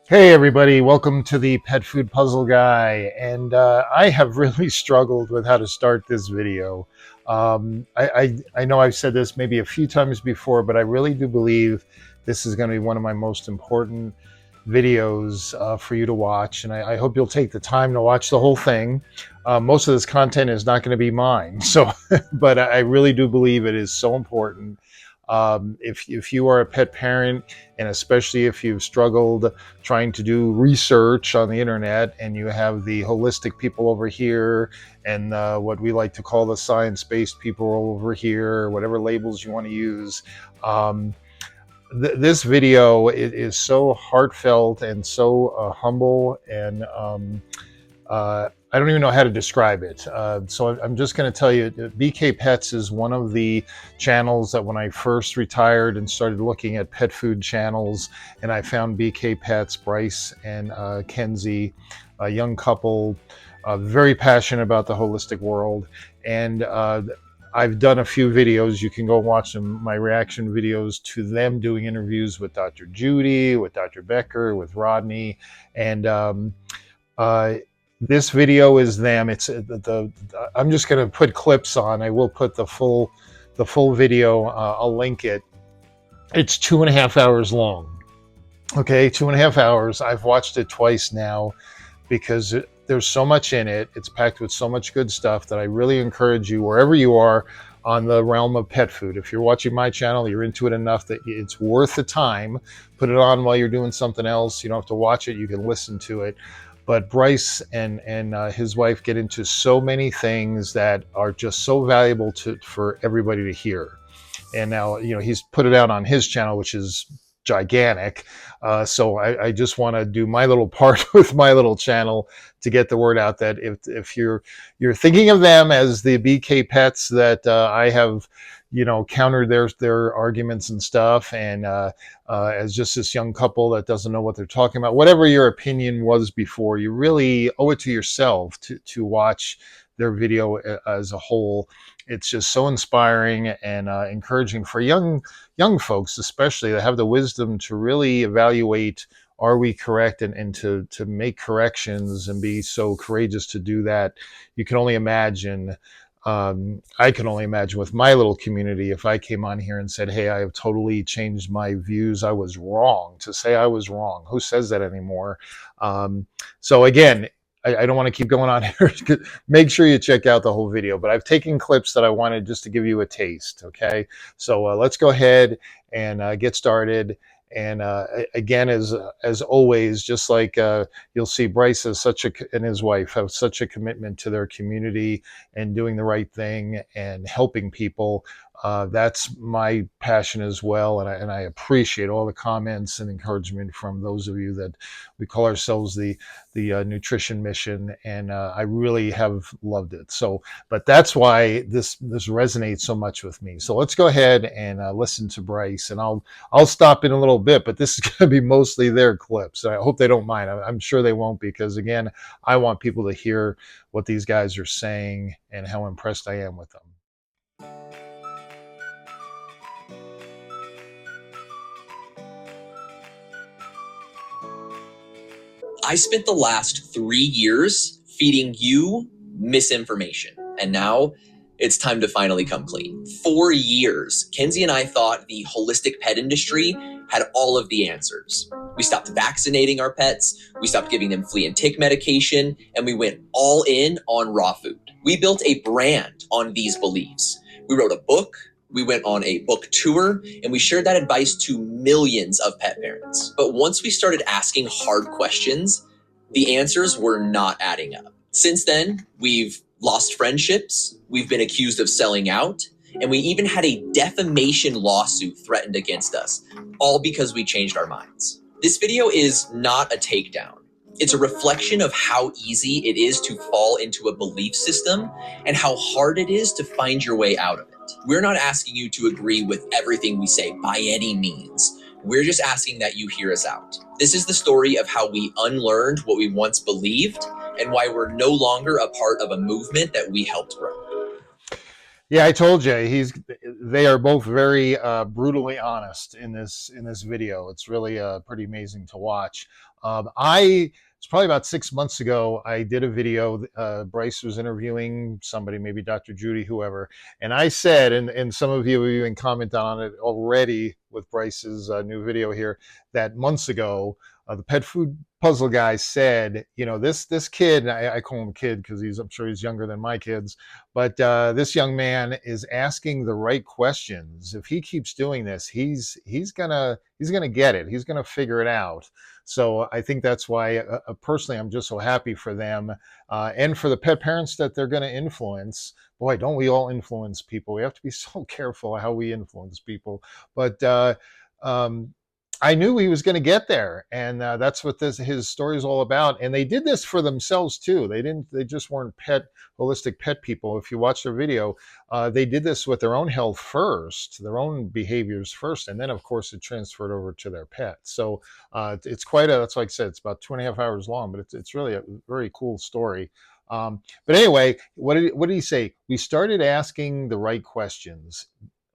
Hey everybody, welcome to the Pet Food Puzzle Guy. And I have really struggled with how to start this video. I know I've said this maybe a few times before, but I really do believe this is going to be one of my most important videos for you to watch. And I hope you'll take the time to watch the whole thing. Most of this content is not going to be mine, so but I really do believe it is so important. If you are a pet parent, and especially if you've struggled trying to do research on the internet and you have the holistic people over here and what we like to call the science-based people over here, whatever labels you want to use, um, this video is so heartfelt and so humble and I don't even know how to describe it. So I'm just going to tell you, BK Pets is one of the channels that when I first retired and started looking at pet food channels, and I found BK Pets, Bryce and Kenzie, a young couple, very passionate about the holistic world. And I've done a few videos. You can go watch them, my reaction videos to them doing interviews with Dr. Judy, with Dr. Becker, with Rodney. And uh, this video is them. It's I'm just going to put clips on. I will put the full video. I'll link it. It's 2.5 hours long. Okay, 2.5 hours. I've watched it twice now because there's so much in it. It's packed with so much good stuff that I really encourage you, wherever you are on the realm of pet food. If you're watching my channel, you're into it enough that it's worth the time. Put it on while you're doing something else. You don't have to watch it. You can listen to it. But Bryce and his wife get into so many things that are just so valuable for everybody to hear. And now, he's put it out on his channel, which is gigantic. So I just want to do my little part with my little channel to get the word out that if you're thinking of them as the BK Pets that I have, countered their arguments and stuff, and as just this young couple that doesn't know what they're talking about, whatever your opinion was before, you really owe it to yourself to watch their video as a whole. It's just so inspiring and encouraging for young folks, especially, that have the wisdom to really evaluate, are we correct, and to make corrections and be so courageous to do that. You can only imagine. I can only imagine with my little community, if I came on here and said, hey, I have totally changed my views, I was wrong, to say I was wrong. Who says that anymore? So again, I don't want to keep going on here. Make sure you check out the whole video, but I've taken clips that I wanted just to give you a taste. Okay, so let's go ahead and get started. And again, as always, just like you'll see, Bryce has and his wife have such a commitment to their community and doing the right thing and helping people. That's my passion as well, and I appreciate all the comments and encouragement from those of you that we call ourselves the nutrition mission, and I really have loved it. So, but that's why this resonates so much with me. So let's go ahead and listen to Bryce, and I'll stop in a little bit, but this is going to be mostly their clips. I hope they don't mind. I'm sure they won't, because again, I want people to hear what these guys are saying and how impressed I am with them. I spent the last 3 years feeding you misinformation, and now it's time to finally come clean. 4 years, Kenzie and I thought the holistic pet industry had all of the answers. We stopped vaccinating our pets, we stopped giving them flea and tick medication, and we went all in on raw food. We built a brand on these beliefs. We wrote a book, we went on a book tour, and we shared that advice to millions of pet parents. But once we started asking hard questions, the answers were not adding up. Since then, we've lost friendships, we've been accused of selling out, and we even had a defamation lawsuit threatened against us, all because we changed our minds. This video is not a takedown. It's a reflection of how easy it is to fall into a belief system and how hard it is to find your way out of it. We're not asking you to agree with everything we say by any means. We're just asking that you hear us out. This is the story of how we unlearned what we once believed and why we're no longer a part of a movement that we helped grow. Yeah, I told you they are both very brutally honest in this video. It's really pretty amazing to watch. I It's probably about 6 months ago. I did a video. Bryce was interviewing somebody, maybe Dr. Judy, whoever, and I said, and some of you have even commented on it already with Bryce's new video here, that months ago, the pet food puzzle guy said, this kid, I call him a kid because I'm sure he's younger than my kids, but this young man is asking the right questions. If he keeps doing this, he's gonna get it. He's gonna figure it out. So I think that's why, personally, I'm just so happy for them, and for the pet parents that they're going to influence. Boy, don't we all influence people? We have to be so careful how we influence people. But um, I knew he was going to get there, and that's what his story is all about. And they did this for themselves too. They just weren't holistic pet people. If you watch their video, they did this with their own health first, their own behaviors first, and then of course it transferred over to their pet. So it's quite a. That's like I said, it's about 2.5 hours long, but it's really a very cool story. But anyway, what did he say? We started asking the right questions.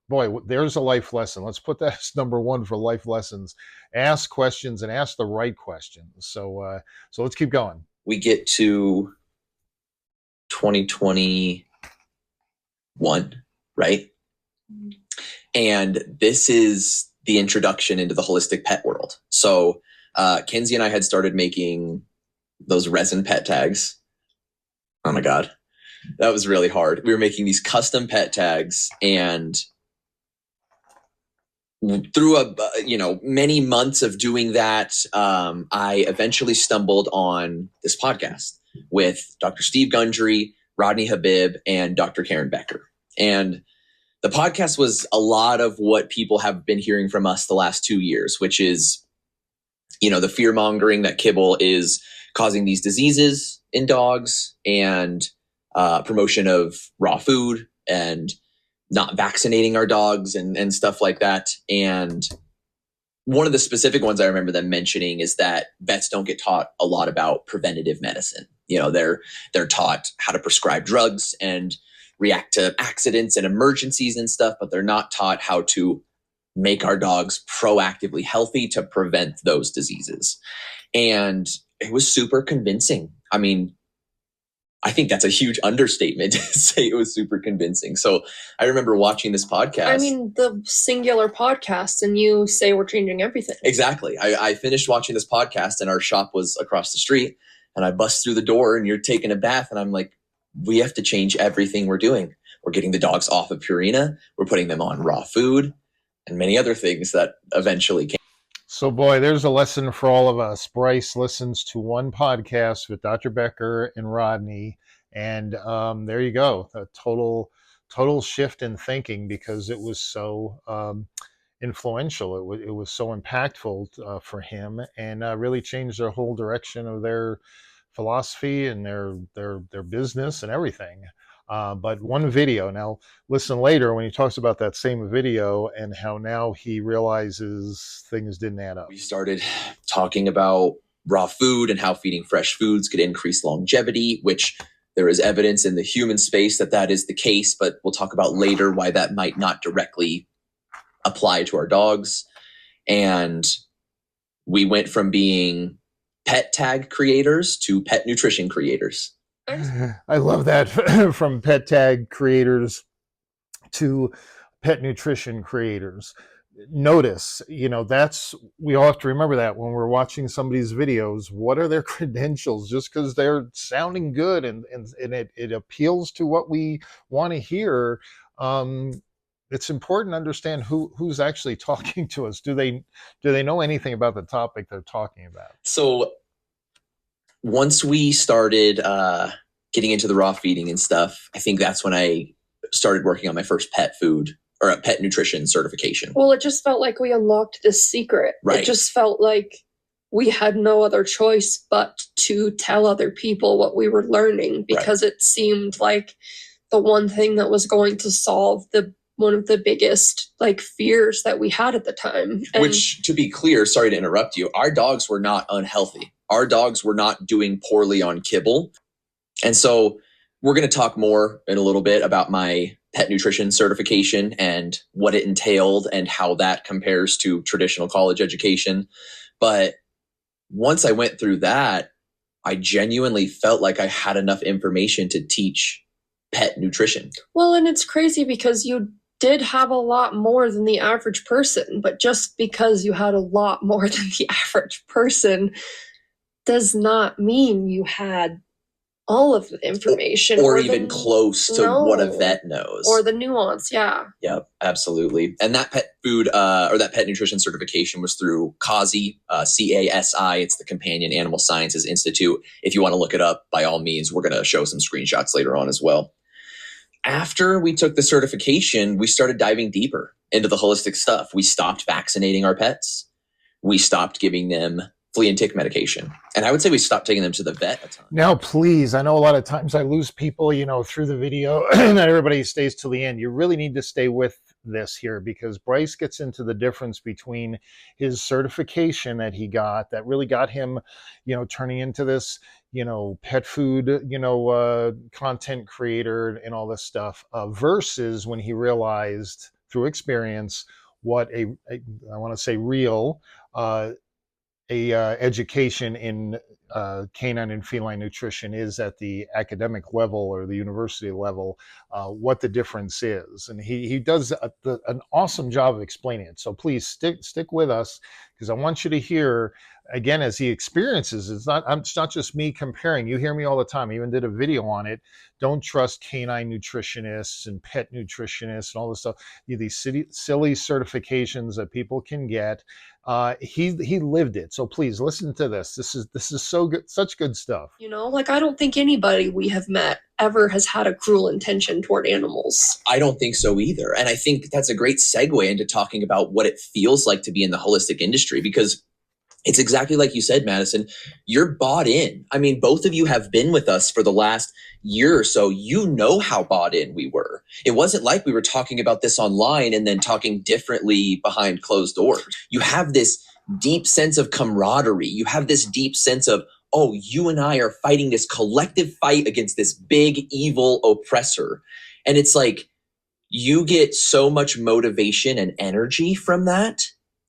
Boy, there's a life lesson. Let's put that as number one for life lessons. Ask questions and ask the right questions. So let's keep going. We get to 2021, right? And this is the introduction into the holistic pet world. So Kenzie and I had started making those resin pet tags. Oh my God, that was really hard. We were making these custom pet tags, and through many months of doing that, I eventually stumbled on this podcast with Dr. Steve Gundry, Rodney Habib, and Dr. Karen Becker. And the podcast was a lot of what people have been hearing from us the last 2 years, which is, the fear mongering that kibble is causing these diseases in dogs, and promotion of raw food and not vaccinating our dogs and stuff like that. And one of the specific ones I remember them mentioning is that vets don't get taught a lot about preventative medicine. They're taught how to prescribe drugs and react to accidents and emergencies and stuff, but they're not taught how to make our dogs proactively healthy to prevent those diseases. And it was super convincing. I mean, I think that's a huge understatement to say it was super convincing. So I remember watching this podcast. I mean, the singular podcast, and you say we're changing everything. Exactly. I finished watching this podcast, and our shop was across the street, and I bust through the door, and you're taking a bath, and I'm like, we have to change everything we're doing. We're getting the dogs off of Purina. We're putting them on raw food and many other things that eventually came. So, boy, there's a lesson for all of us. Bryce listens to one podcast with Dr. Becker and Rodney, and there you go. A total shift in thinking, because it was so influential. It was so impactful for him, and really changed their whole direction of their philosophy and their business and everything. But one video, now listen later when he talks about that same video and how now he realizes things didn't add up. We started talking about raw food and how feeding fresh foods could increase longevity, which there is evidence in the human space that is the case, but we'll talk about later why that might not directly apply to our dogs. And we went from being pet tag creators to pet nutrition creators. I love that. From pet tag creators to pet nutrition creators. Notice, we all have to remember that when we're watching somebody's videos. What are their credentials? Just because they're sounding good and it appeals to what we want to hear, it's important to understand who's actually talking to us. Do they know anything about the topic they're talking about? So once we started getting into the raw feeding and stuff, I think that's when I started working on my first pet food or a pet nutrition certification. Well, it just felt like we unlocked this secret. Right. It just felt like we had no other choice but to tell other people what we were learning, because It seemed like the one thing that was going to solve one of the biggest fears that we had at the time. Which, to be clear, sorry to interrupt you, our dogs were not unhealthy. Our dogs were not doing poorly on kibble. And so we're going to talk more in a little bit about my pet nutrition certification and what it entailed and how that compares to traditional college education. But once I went through that, I genuinely felt like I had enough information to teach pet nutrition. Well, and it's crazy because you did have a lot more than the average person, but just because you had a lot more than the average person does not mean you had all of the information or even close to what a vet knows, or the nuance. Yep, absolutely. And that pet food or that pet nutrition certification was through CASI, CASI. It's the Companion Animal Sciences Institute. If you want to look it up, by all means, we're going to show some screenshots later on as well. After we took the certification, we started diving deeper into the holistic stuff. We stopped vaccinating our pets. We stopped giving them flea and tick medication. And I would say we stopped taking them to the vet a ton. Now, please, I know a lot of times I lose people, through the video, and not everybody stays till the end. You really need to stay with this here, because Bryce gets into the difference between his certification that he got, that really got him, turning into this, pet food, content creator and all this stuff, versus when he realized through experience what I want to say real, education in canine and feline nutrition is at the academic level or the university level, what the difference is. And he does an awesome job of explaining it. So please stick with us, because I want you to hear, again, as he experiences, it's not just me comparing. You hear me all the time. I even did a video on it. Don't trust canine nutritionists and pet nutritionists and all this stuff. These silly certifications that people can get. He lived it. So please listen to this. This is so good, such good stuff. I don't think anybody we have met ever has had a cruel intention toward animals. I don't think so either. And I think that's a great segue into talking about what it feels like to be in the holistic industry, because it's exactly like you said, Madison. You're bought in. I mean, both of you have been with us for the last year or so. You know how bought in we were. It wasn't like we were talking about this online and then talking differently behind closed doors. You have this deep sense of camaraderie. You have this deep sense of, oh, you and I are fighting this collective fight against this big evil oppressor. And it's like you get so much motivation and energy from that.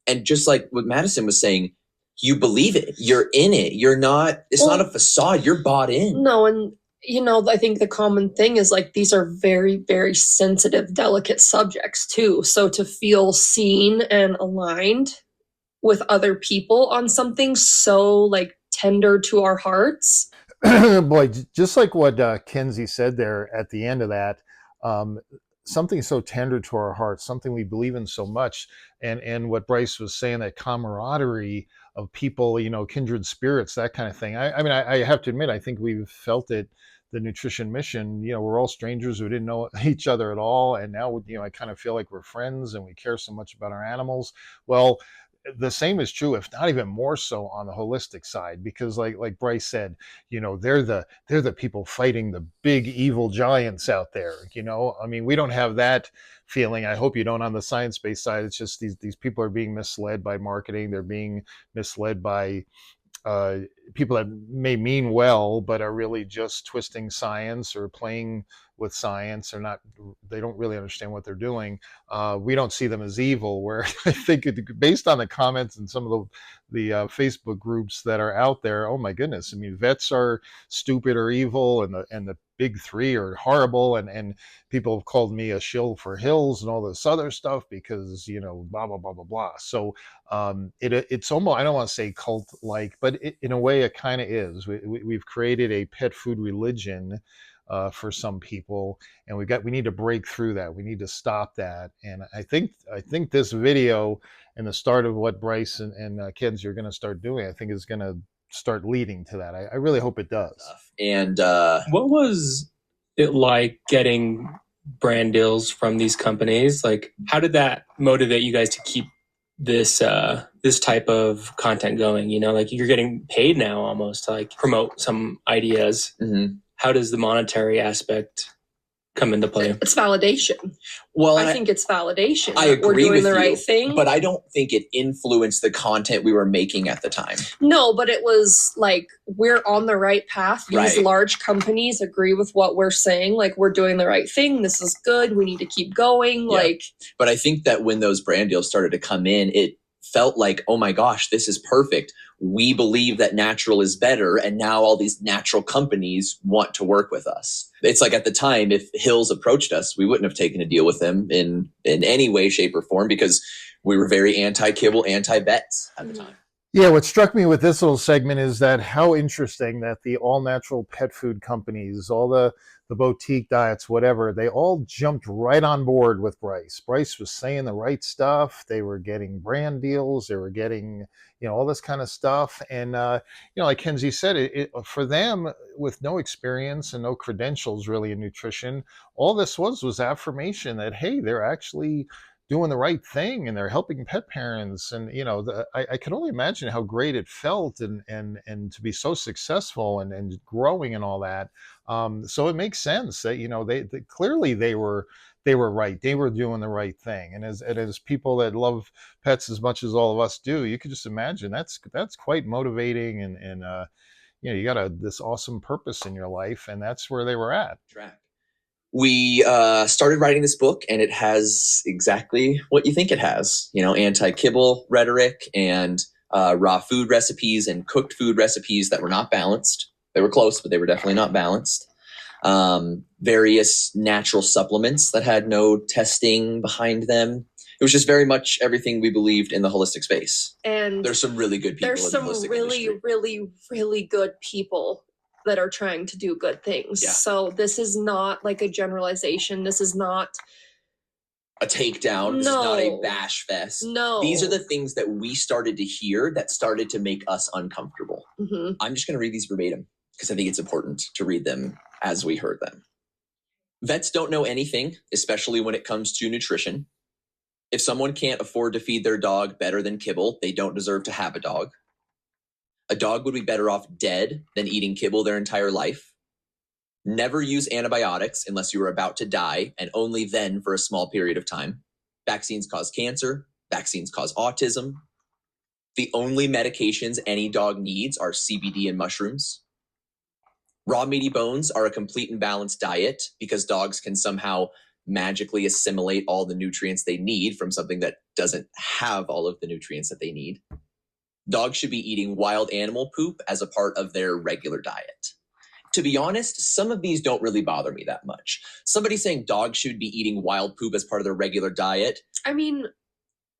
And just like what Madison was saying, you believe it. You're in it. You're not, it's not a facade. You're bought in. No, and I think the common thing is these are very, very sensitive, delicate subjects too. So to feel seen and aligned with other people on something so tender to our hearts. Boy, just like what Kenzie said there at the end of that, something so tender to our hearts, something we believe in so much. And what Bryce was saying, that camaraderie of people, kindred spirits, that kind of thing. I have to admit, I think we've felt it, the Nutrition Mission. We're all strangers who didn't know each other at all. And now, I kind of feel like we're friends and we care so much about our animals. Well, the same is true, if not even more so, on the holistic side, because like Bryce said, they're the people fighting the big evil giants out there. We don't have that feeling. I hope you don't on the science-based side. It's just these people are being misled by marketing. They're being misled by people that may mean well, but are really just twisting science or playing with science, or they don't really understand what they're doing. We don't see them as evil, where I think based on the comments and some of the Facebook groups that are out there, oh my goodness, vets are stupid or evil, and the big three are horrible, and people have called me a shill for Hills and all this other stuff because blah blah blah blah blah. So it's almost, I don't want to say cult like, but in a way it kind of is. We've created a pet food religion for some people, and we need to break through that. We need to stop that. And I think this video and the start of what Bryce and Kenzie are going to start doing, I think is going to start leading to that. I really hope it does. And what was it like getting brand deals from these companies? How did that motivate you guys to keep this type of content going? You're getting paid now almost to promote some ideas. Mm-hmm. How does the monetary aspect come into play? It's validation. Well, I think it's validation. I that we're agree doing with the you, right thing. but I don't think it influenced the content we were making at the time. No, but it was like, we're on the right path. These Right. large companies agree with what we're saying. Like, we're doing the right thing. This is good. We need to keep going. Yeah. Like, But I think that when those brand deals started to come in, it felt like, oh my gosh, this is perfect. We believe that natural is better. And now all these natural companies want to work with us. It's like at the time, if Hills approached us, we wouldn't have taken a deal with them in any way, shape, or form because we were very anti-kibble, anti-vets at the time. Yeah, what struck me with this little segment is that how interesting that the all-natural pet food companies, all the boutique diets, whatever, they all jumped right on board with Bryce. Bryce was saying the right stuff. They were getting brand deals. They were getting, all this kind of stuff. And, like Kenzie said, for them, with no experience and no credentials really in nutrition, all this was affirmation that, hey, they're actually doing the right thing and they're helping pet parents. And I can only imagine how great it felt and to be so successful and growing and all that. So it makes sense that they clearly they were right. They were doing the right thing. And as people that love pets as much as all of us do, you could just imagine that's quite motivating. And you got this awesome purpose in your life, and that's where they were at. Track. We started writing this book, and it has exactly what you think it has. Anti-kibble rhetoric and raw food recipes and cooked food recipes that were not balanced. They were close, but they were definitely not balanced. Various natural supplements that had no testing behind them. It was just very much everything we believed in the holistic space. And there's some really good people. There's some really, really, really good people that are trying to do good things. Yeah. So this is not like a generalization. This is not a takedown. This is not a bash fest. No. These are the things that we started to hear that started to make us uncomfortable. Mm-hmm. I'm just going to read these verbatim because I think it's important to read them as we heard them. Vets don't know anything, especially when it comes to nutrition. If someone can't afford to feed their dog better than kibble, they don't deserve to have a dog. A dog would be better off dead than eating kibble their entire life. Never use antibiotics unless you are about to die, and only then for a small period of time. Vaccines cause cancer. Vaccines cause autism. The only medications any dog needs are CBD and mushrooms. Raw meaty bones are a complete and balanced diet because dogs can somehow magically assimilate all the nutrients they need from something that doesn't have all of the nutrients that they need. Dogs should be eating wild animal poop as a part of their regular diet. To be honest, some of these don't really bother me that much. Somebody saying dogs should be eating wild poop as part of their regular diet. I mean,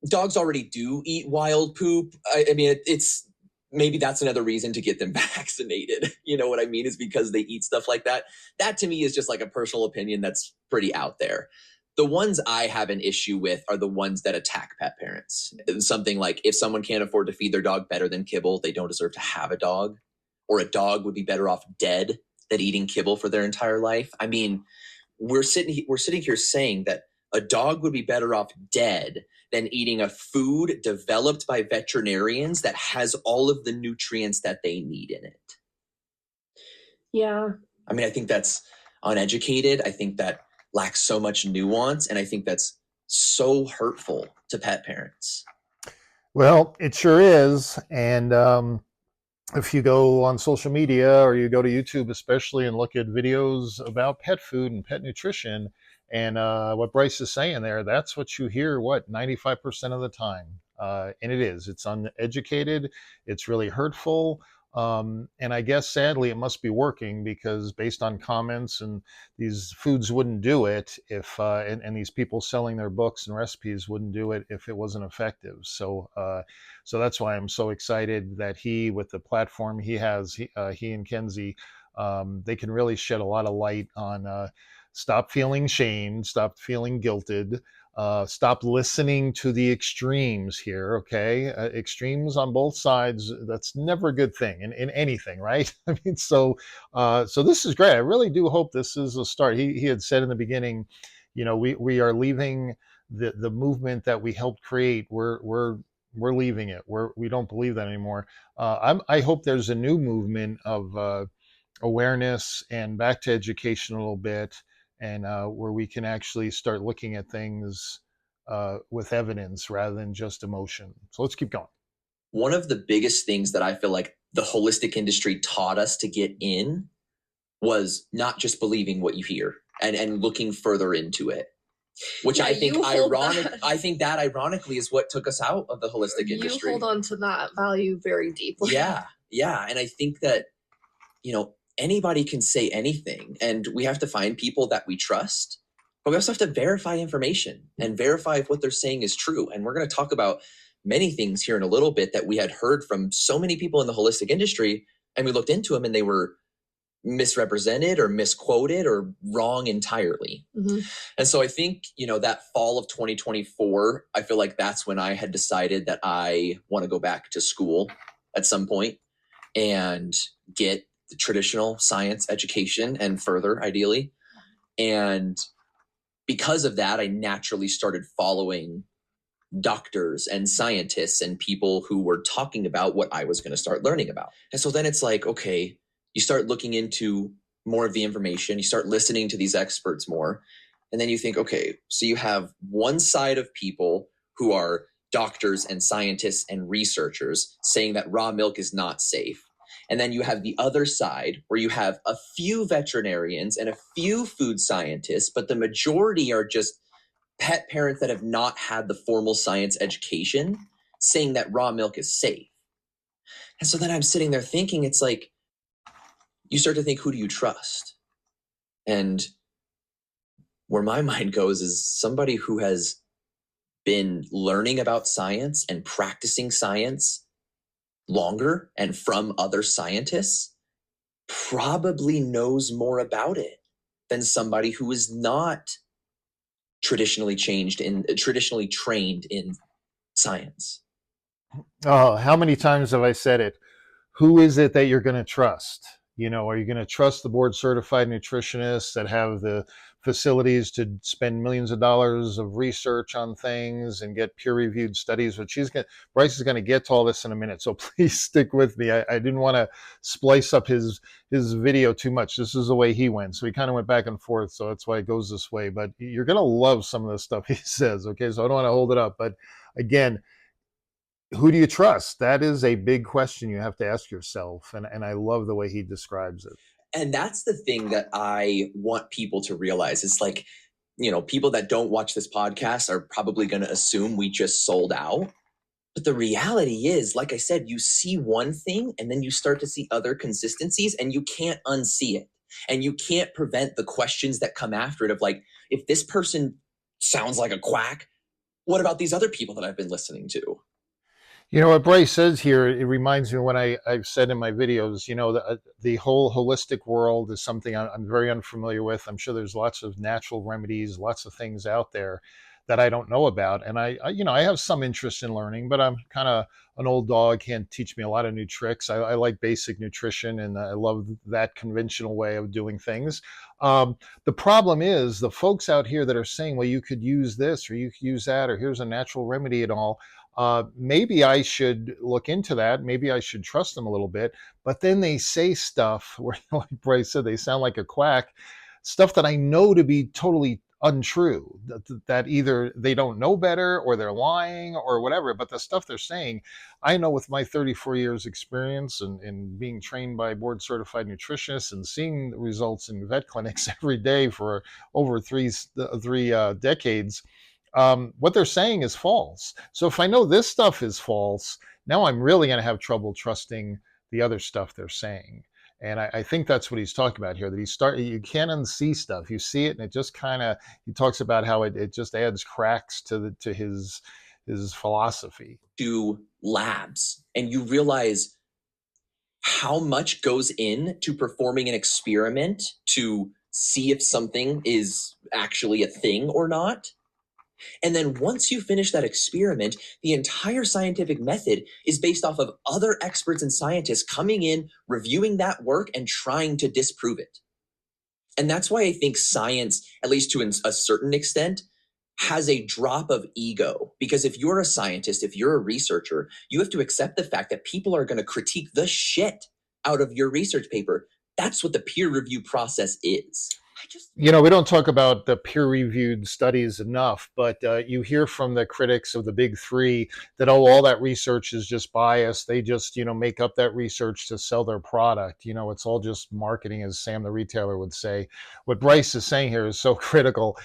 dogs already do eat wild poop. I mean, it's maybe that's another reason to get them vaccinated. You know what I mean? Is because they eat stuff like that. That to me is just like a personal opinion that's pretty out there. The ones I have an issue with are the ones that attack pet parents. Something like if someone can't afford to feed their dog better than kibble, they don't deserve to have a dog. Or a dog would be better off dead than eating kibble for their entire life. I mean, we're sitting here saying that a dog would be better off dead than eating a food developed by veterinarians that has all of the nutrients that they need in it. Yeah. I mean, I think that's uneducated. I think that lacks so much nuance, and I think that's so hurtful to pet parents. Well, it sure is. And if you go on social media or you go to YouTube especially and look at videos about pet food and pet nutrition and what Bryce is saying there, that's what you hear, 95% of the time. And it's uneducated, it's really hurtful. And I guess sadly it must be working because based on comments, and these foods wouldn't do it if and these people selling their books and recipes wouldn't do it if it wasn't effective. So that's why I'm so excited that he, with the platform he has, he and Kenzie, they can really shed a lot of light on stop feeling shamed, stop feeling guilted, stop listening to the extremes here, okay? Extremes on both sides, that's never a good thing in anything, right? I mean, so this is great. I really do hope this is a start. He had said in the beginning, we are leaving the movement that we helped create. We're leaving it. We don't believe that anymore. I hope there's a new movement of awareness and back to education a little bit, and where we can actually start looking at things with evidence rather than just emotion. So let's keep going. One of the biggest things that I feel like the holistic industry taught us to get in was not just believing what you hear and looking further into it. Which Yeah, I think I think that ironically is what took us out of the holistic industry. You hold on to that value very deeply. Yeah. And I think that, anybody can say anything, and we have to find people that we trust, but we also have to verify information and verify if what they're saying is true. And we're going to talk about many things here in a little bit that we had heard from so many people in the holistic industry, and we looked into them and they were misrepresented or misquoted or wrong entirely. Mm-hmm. And so I think, that fall of 2024, I feel like that's when I had decided that I want to go back to school at some point and get the traditional science education and further, ideally. And because of that, I naturally started following doctors and scientists and people who were talking about what I was going to start learning about. And so then it's like, okay, you start looking into more of the information, you start listening to these experts more, and then you think, okay, so you have one side of people who are doctors and scientists and researchers saying that raw milk is not safe. And then you have the other side where you have a few veterinarians and a few food scientists, but the majority are just pet parents that have not had the formal science education saying that raw milk is safe. And so then I'm sitting there thinking, it's like, you start to think, who do you trust? And where my mind goes is somebody who has been learning about science and practicing science longer and from other scientists probably knows more about it than somebody who is not traditionally trained in science. Oh, how many times have I said it? Who is it that you're going to trust? Are you going to trust the board certified nutritionists that have the facilities to spend millions of dollars of research on things and get peer reviewed studies? But Bryce is going to get to all this in a minute. So please stick with me. I didn't want to splice up his video too much. This is the way he went. So he kind of went back and forth. So that's why it goes this way. But you're going to love some of the stuff he says. Okay. So I don't want to hold it up. But again, who do you trust? That is a big question you have to ask yourself. And I love the way he describes it. And that's the thing that I want people to realize. It's like, people that don't watch this podcast are probably going to assume we just sold out. But the reality is, like I said, you see one thing and then you start to see other consistencies and you can't unsee it. And you can't prevent the questions that come after it of like, if this person sounds like a quack, what about these other people that I've been listening to? What Bryce says here, it reminds me of what I've said in my videos, the whole holistic world is something I'm very unfamiliar with. I'm sure there's lots of natural remedies, lots of things out there that I don't know about. And I have some interest in learning, but I'm kind of an old dog, can't teach me a lot of new tricks. I like basic nutrition and I love that conventional way of doing things. The problem is the folks out here that are saying, well, you could use this or you could use that, or here's a natural remedy and all. Maybe I should look into that. Maybe I should trust them a little bit. But then they say stuff where, like Bryce said, they sound like a quack, stuff that I know to be totally untrue, that either they don't know better or they're lying or whatever. But the stuff they're saying, I know with my 34 years experience and being trained by board certified nutritionists and seeing the results in vet clinics every day for over three decades, what they're saying is false. So if I know this stuff is false, now I'm really going to have trouble trusting the other stuff they're saying. And I think that's what he's talking about here, that you can't unsee stuff. You see it and it just he talks about how it just adds cracks to his philosophy. To labs, and you realize how much goes into performing an experiment to see if something is actually a thing or not. And then once you finish that experiment, the entire scientific method is based off of other experts and scientists coming in, reviewing that work, and trying to disprove it. And that's why I think science, at least to a certain extent, has a drop of ego. Because if you're a scientist, if you're a researcher, you have to accept the fact that people are going to critique the shit out of your research paper. That's what the peer review process is. You know, we don't talk about the peer-reviewed studies enough, but you hear from the critics of the big three that, oh, all that research is just biased. They just, make up that research to sell their product. It's all just marketing, as Sam the retailer would say. What Bryce is saying here is so critical.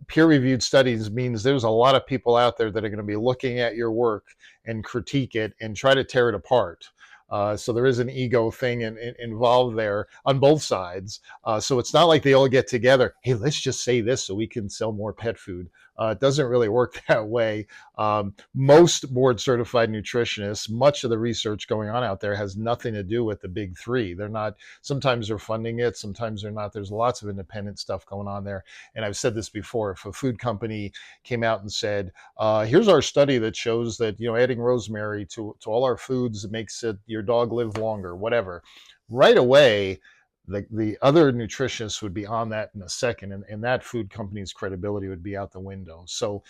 Peer-reviewed studies means there's a lot of people out there that are going to be looking at your work and critique it and try to tear it apart. So there is an ego thing involved there on both sides. So it's not like they all get together. Hey, let's just say this so we can sell more pet food. It doesn't really work that way. Most board certified nutritionists, much of the research going on out there has nothing to do with the big three. They're not, sometimes they're funding it, sometimes they're not. There's lots of independent stuff going on there. And I've said this before, if a food company came out and said, here's our study that shows that, adding rosemary to all our foods makes your dog live longer, whatever. Right away, the other nutritionists would be on that in a second, and that food company's credibility would be out the window. So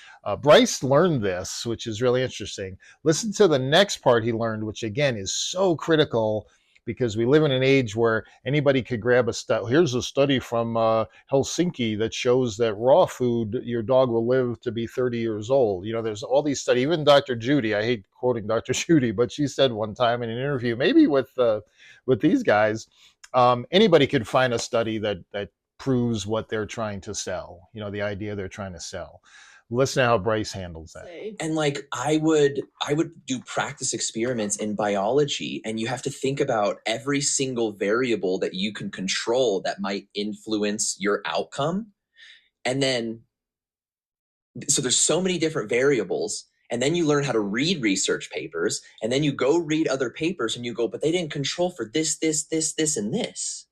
Bryce learned this, which is really interesting. Listen to the next part he learned, which again is so critical because we live in an age where anybody could grab a study. Here's a study from Helsinki that shows that raw food, your dog will live to be 30 years old. There's all these studies. Even Dr. Judy, I hate quoting Dr. Judy, but she said one time in an interview, maybe with these guys, anybody could find a study that proves what they're trying to sell. The idea they're trying to sell. Listen to how Bryce handles that. And I would do practice experiments in biology, and you have to think about every single variable that you can control that might influence your outcome. And then, so there's so many different variables, and then you learn how to read research papers, and then you go read other papers and you go, but they didn't control for this, and this,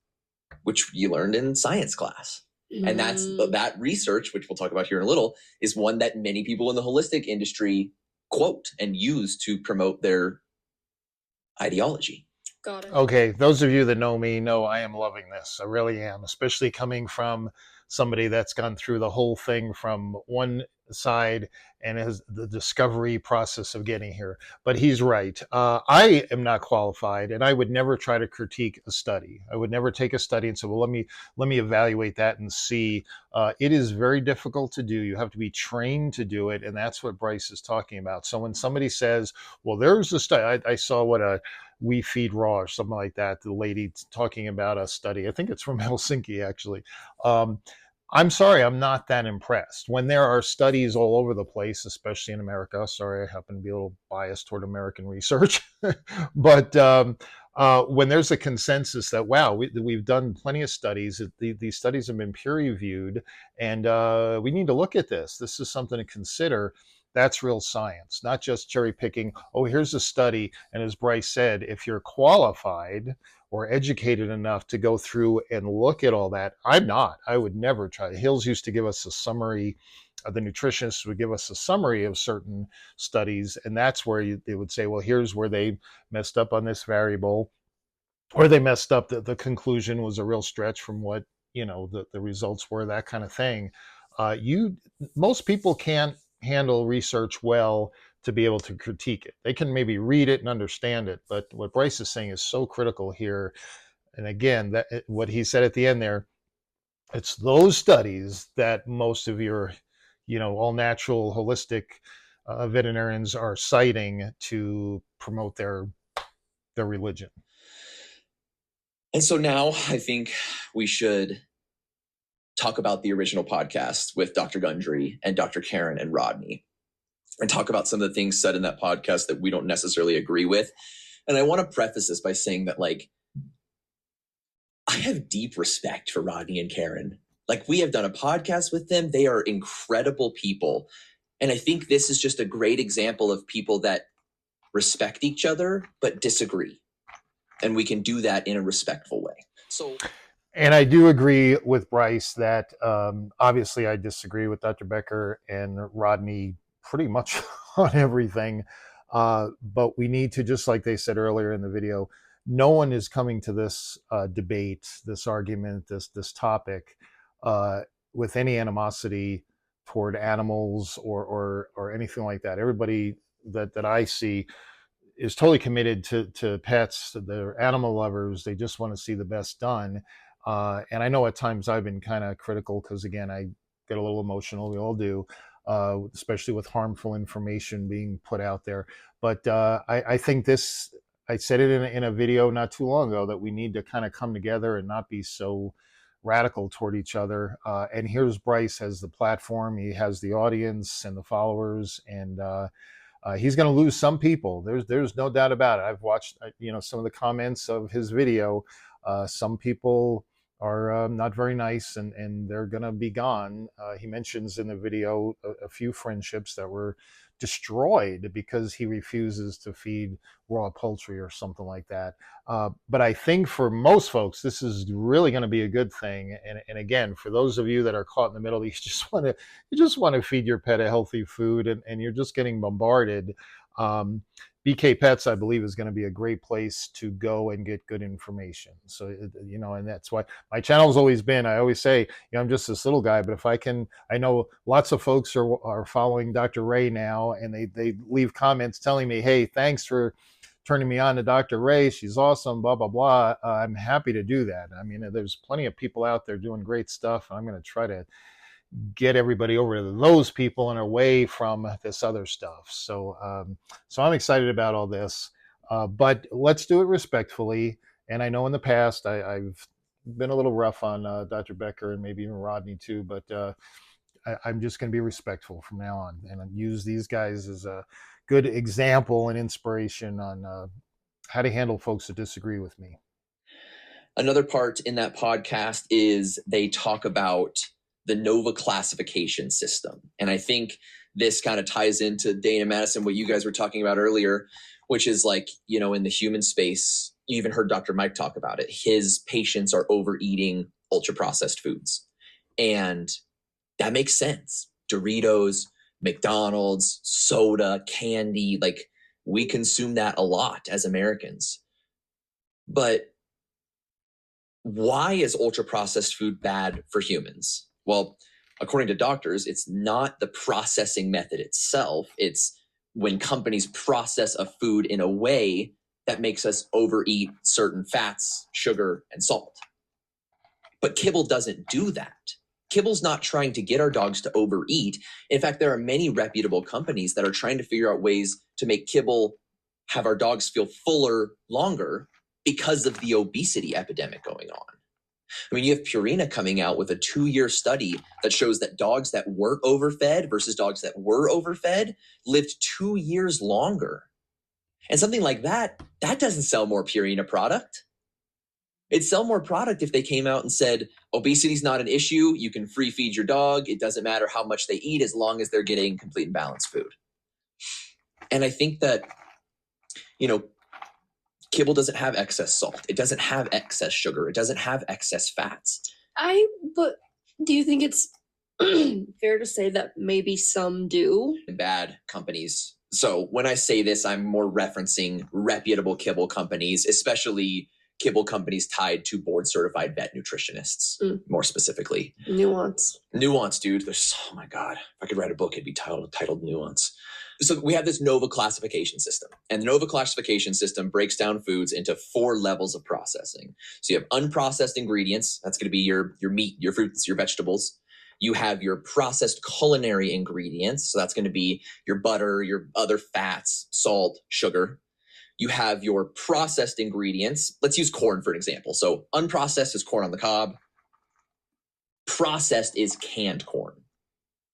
which you learned in science class. And that research, which we'll talk about here in a little, is one that many people in the holistic industry quote and use to promote their ideology. Got it. Okay, those of you that know me know I am loving this. I really am, especially coming from somebody that's gone through the whole thing from one side and has the discovery process of getting here. But he's right. I am not qualified, and I would never try to critique a study. I would never take a study and say, well, let me evaluate that and see. It is very difficult to do. You have to be trained to do it, and that's what Bryce is talking about. So when somebody says, well, there's a study, I saw what We Feed Raw or something like that, the lady talking about a study. I think it's from Helsinki, actually. I'm sorry, I'm not that impressed. When there are studies all over the place, especially in America, sorry, I happen to be a little biased toward American research, but when there's a consensus that, wow, we've done plenty of studies, these studies have been peer-reviewed, and we need to look at this. This is something to consider. That's real science, not just cherry picking. Oh, here's a study. And as Bryce said, if you're qualified or educated enough to go through and look at all that, I'm not. I would never try. Hills used to give us a summary. The nutritionists would give us a summary of certain studies. And that's where they would say, well, here's where they messed up on this variable, or they messed up that the conclusion was a real stretch from what, the results were, that kind of thing. Most people can't handle research well to be able to critique it. They can maybe read it and understand it, but what Bryce is saying is so critical here. And again, what he said at the end there, it's those studies that most of your, all natural, holistic veterinarians are citing to promote their religion. And so now I think we should talk about the original podcast with Dr. Gundry and Dr. Karen and Rodney, and talk about some of the things said in that podcast that we don't necessarily agree with. And I want to preface this by saying that, I have deep respect for Rodney and Karen. We have done a podcast with them. They are incredible people. And I think this is just a great example of people that respect each other, but disagree. And we can do that in a respectful way. And I do agree with Bryce that obviously I disagree with Dr. Becker and Rodney pretty much on everything. But we need to, just like they said earlier in the video, no one is coming to this debate, this argument, this topic with any animosity toward animals or anything like that. Everybody that I see is totally committed to pets. They're animal lovers. They just want to see the best done. And I know at times I've been kind of critical because, again, I get a little emotional. We all do, especially with harmful information being put out there. But I think this, I said it in a video not too long ago, that we need to kind of come together and not be so radical toward each other. And here's Bryce has the platform, he has the audience and the followers, and he's going to lose some people. There's no doubt about it. I've watched some of the comments of his video. Some people are not very nice, and they're going to be gone. He mentions in the video a few friendships that were destroyed because he refuses to feed raw poultry or something like that. But I think for most folks, this is really going to be a good thing. And again, for those of you that are caught in the middle, you just want to feed your pet a healthy food, and you're just getting bombarded. BK Pets, I believe, is going to be a great place to go and get good information. So, and that's why my channel's always been, I always say, I'm just this little guy, but if I can, I know lots of folks are following Dr. Ray now, and they leave comments telling me, hey, thanks for turning me on to Dr. Ray. She's awesome, blah, blah, blah. I'm happy to do that. I mean, there's plenty of people out there doing great stuff. I'm going to try to get everybody over to those people and away from this other stuff. So I'm excited about all this, but let's do it respectfully. And I know in the past I've been a little rough on Dr. Becker and maybe even Rodney too, but I'm just going to be respectful from now on and use these guys as a good example and inspiration on how to handle folks that disagree with me. Another part in that podcast is they talk about the NOVA classification system. And I think this kind of ties into Dana Madison, what you guys were talking about earlier, which is like, in the human space, you even heard Dr. Mike talk about it. His patients are overeating ultra processed foods. And that makes sense. Doritos, McDonald's, soda, candy, like we consume that a lot as Americans. But why is ultra processed food bad for humans? Well, according to doctors, it's not the processing method itself. It's when companies process a food in a way that makes us overeat certain fats, sugar, and salt. But kibble doesn't do that. Kibble's not trying to get our dogs to overeat. In fact, there are many reputable companies that are trying to figure out ways to make kibble have our dogs feel fuller longer because of the obesity epidemic going on. I mean, you have Purina coming out with a 2-year study that shows that dogs that were overfed versus dogs that were overfed lived 2 years longer. And something like that doesn't sell more Purina product. It'd sell more product if they came out and said, obesity is not an issue. You can free feed your dog. It doesn't matter how much they eat as long as they're getting complete and balanced food. And I think that, kibble doesn't have excess salt. It doesn't have excess sugar. It doesn't have excess fats. But do you think it's fair to say that maybe some do? Bad companies. So when I say this, I'm more referencing reputable kibble companies, especially kibble companies tied to board certified vet nutritionists, more specifically. Nuance, dude. There's, oh my God, if I could write a book, it'd be titled Nuance. So we have this NOVA classification system, and the NOVA classification system breaks down foods into 4 levels of processing. So you have unprocessed ingredients. That's going to be your meat, your fruits, your vegetables. You have your processed culinary ingredients. So that's going to be your butter, your other fats, salt, sugar. You have your processed ingredients. Let's use corn for an example. So unprocessed is corn on the cob. Processed is canned corn.